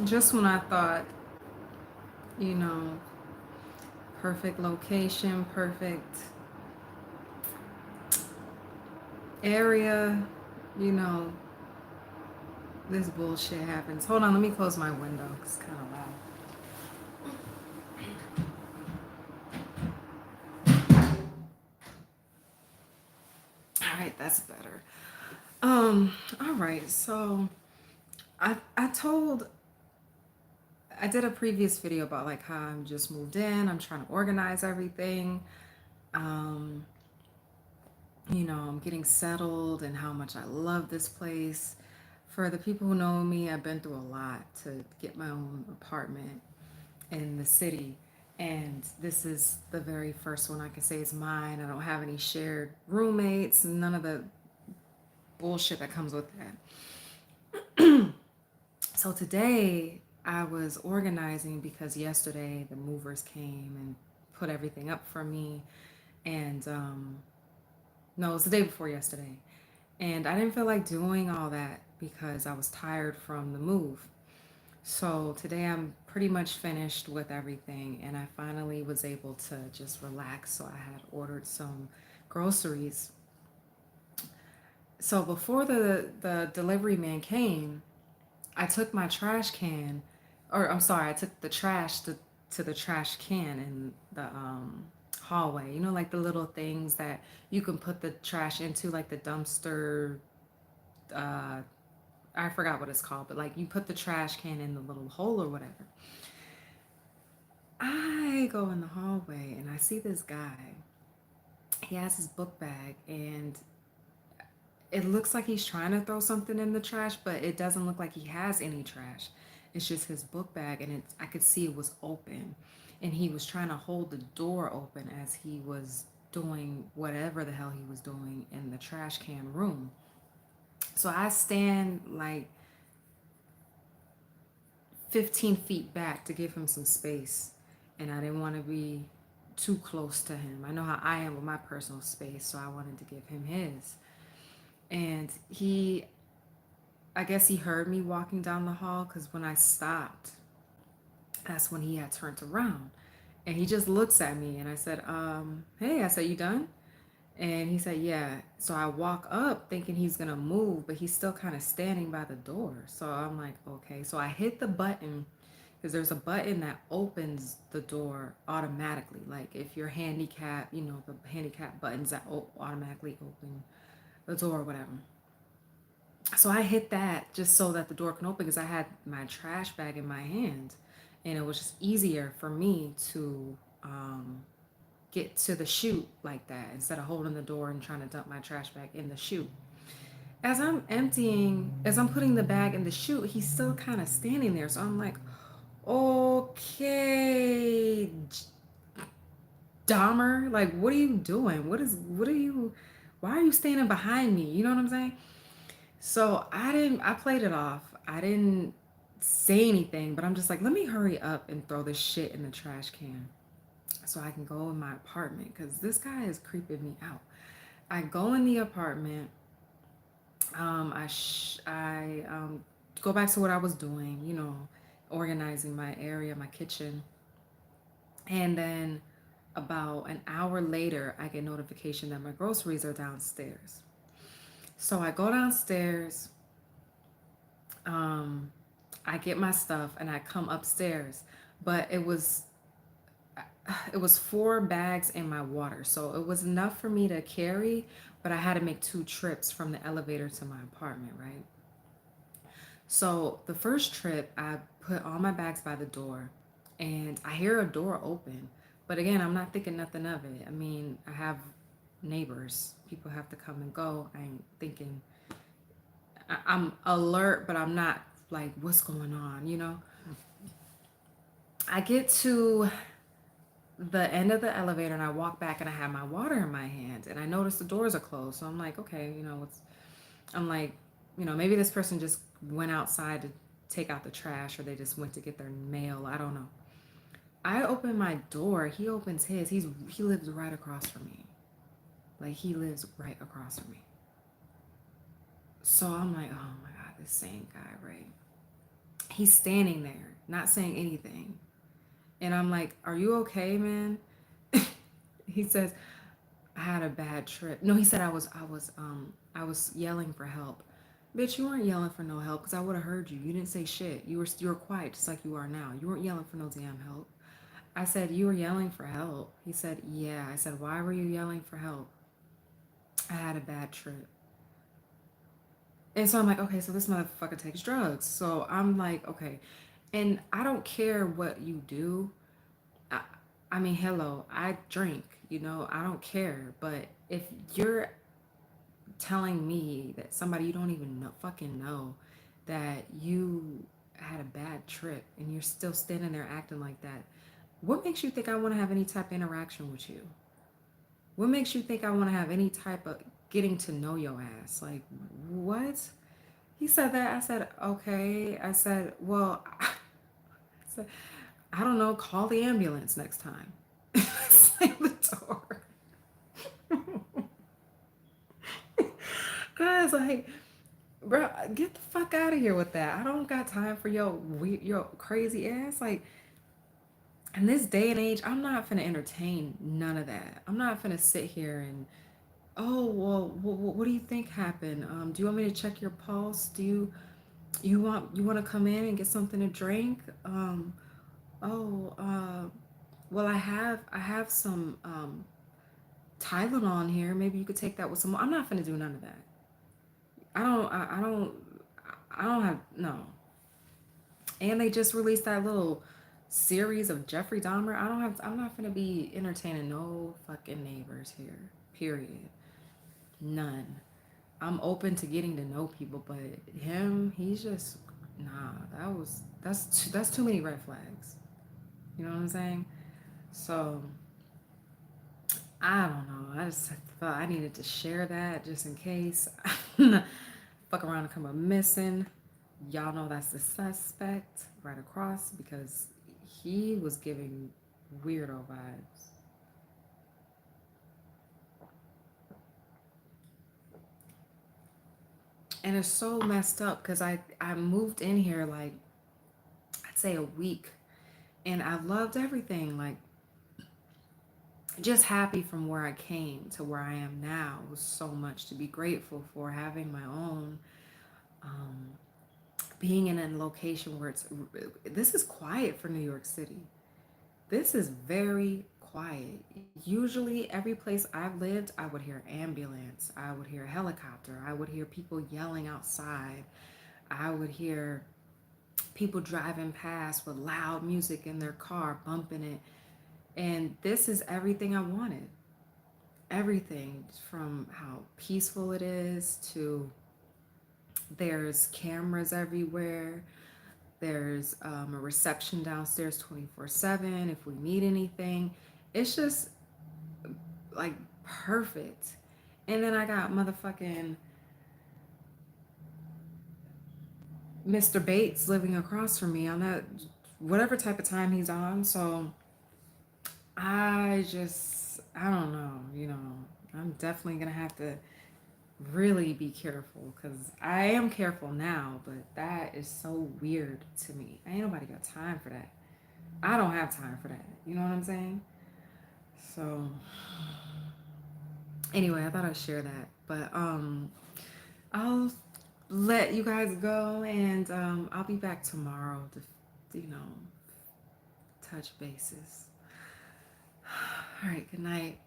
Just when I thought, you know, perfect location, perfect area, you know, this bullshit happens. Hold on, let me close my window. It's kind of loud. All right, that's better. All right, so I told I did a previous video about like how I'm just moved in. I'm trying to organize everything. Um, I'm getting settled and how much I love this place. For the people who know me, I've been through a lot to get my own apartment in the city. And this is the very first one I can say is mine. I don't have any shared roommates, none of the bullshit that comes with that. So today I was organizing because yesterday the movers came and put everything up for me. And no, it was the day before yesterday. And I didn't feel like doing all that because I was tired from the move. So today I'm pretty much finished with everything and I finally was able to just relax. So I had ordered some groceries. So before the delivery man came, I took my trash can, or I'm sorry, I took the trash to the trash can in the hallway. You know, like the little things that you can put the trash into, like the dumpster. Uh, I forgot what it's called, but like you put the trash can in the little hole or whatever. I go in the hallway and I see this guy. He has his book bag and it looks like he's trying to throw something in the trash, but it doesn't look like he has any trash. It's just his book bag, and I could see it was open, and he was trying to hold the door open as he was doing whatever the hell he was doing in the trash can room. So I stand like 15 feet back to give him some space, and I didn't want to be too close to him. I know how I am with my personal space, so I wanted to give him his. And I guess he heard me walking down the hall because when I stopped, that's when he had turned around. And he just looks at me and I said, hey, I said, you done? And he said, yeah. So I walk up thinking he's gonna move, but he's still kind of standing by the door. So I'm like, okay. So I hit the button because there's a button that opens the door automatically. Like if you're handicapped, the handicap buttons that automatically open the door or whatever. So I hit that just so that the door can open because I had my trash bag in my hand and it was just easier for me to get to the chute like that instead of holding the door and trying to dump my trash bag in the chute. As I'm putting the bag in the chute, he's still kind of standing there. So I'm like, okay, Dahmer, like, what are you doing? Why are you standing behind me? You know what I'm saying? So I played it off. I didn't say anything, but I'm just like, let me hurry up and throw this shit in the trash can so I can go in my apartment because this guy is creeping me out. I go in the apartment. I go back to what I was doing, organizing my area, my kitchen. And then about an hour later, I get notification that my groceries are downstairs. So I go downstairs. Um, I get my stuff and I come upstairs, but it was 4 bags in my water, so it was enough for me to carry, but I had to make 2 trips from the elevator to my apartment, right? So the first trip, I put all my bags by the door, and I hear a door open, but again, I'm not thinking nothing of it. I mean, I have neighbors, people have to come and go. I ain't thinking. I'm alert, but I'm not like, what's going on? I get to the end of the elevator and I walk back and I have my water in my hand and I notice the doors are closed. So I'm like, okay, I'm like, maybe this person just went outside to take out the trash or they just went to get their mail. I don't know. I open my door. He opens his. He lives right across from me. Like he lives right across from me. So I'm like, oh my God, this same guy, right? He's standing there, not saying anything. And I'm like, "Are you okay, man?" He says, "I had a bad trip." No, he said I was yelling for help. Bitch, you weren't yelling for no help because I would have heard you. You didn't say shit. You were quiet just like you are now. You weren't yelling for no damn help. I said, "You were yelling for help." He said, "Yeah." I said, "Why were you yelling for help?" "I had a bad trip." And so I'm like, okay, so this motherfucker takes drugs. So I'm like, okay. And I don't care what you do. I, I mean, hello, I drink, I don't care. But if you're telling me that somebody you don't even know, fucking know, that you had a bad trip and you're still standing there acting like that, what makes you think I want to have any type of interaction with you? What makes you think I want to have any type of getting to know your ass? Like, what? He said that. I said, okay. I said, well, I said, I don't know. Call the ambulance next time. Slam the door. I was like, bro, get the fuck out of here with that. I don't got time for your crazy ass. Like, in this day and age, I'm not finna entertain none of that. I'm not finna sit here and, oh, well, what do you think happened? Do you want me to check your pulse? You want to come in and get something to drink? Oh, well, I have some Tylenol here. Maybe you could take that with some. I'm not gonna do none of that. I don't have no. And they just released that little series of Jeffrey Dahmer. I'm not gonna be entertaining no fucking neighbors here. Period. None. I'm open to getting to know people, but him, he's just nah. That's too many red flags. You know what I'm saying? So I don't know. I just thought I needed to share that just in case. Fuck around and come up missing. Y'all know that's the suspect right across because he was giving weirdo vibes. And it's so messed up because I moved in here like I'd say a week and I loved everything. Like just happy from where I came to where I am now. It was so much to be grateful for having my own um, being in a location where this is quiet for New York City. This is very quiet. Usually, every place I've lived, I would hear ambulance, I would hear helicopter, I would hear people yelling outside, I would hear people driving past with loud music in their car, bumping it. And this is everything I wanted. Everything from how peaceful it is to there's cameras everywhere. There's a reception downstairs 24/7 if we need anything. It's just like perfect. And then I got motherfucking Mr. Bates living across from me on that whatever type of time he's on. So I don't know, I'm definitely gonna have to really be careful because I am careful now, but that is so weird to me. Ain't nobody got time for that. I don't have time for that. You know what I'm saying? So anyway, I thought I'd share that. But I'll let you guys go and I'll be back tomorrow to touch bases. All right, good night.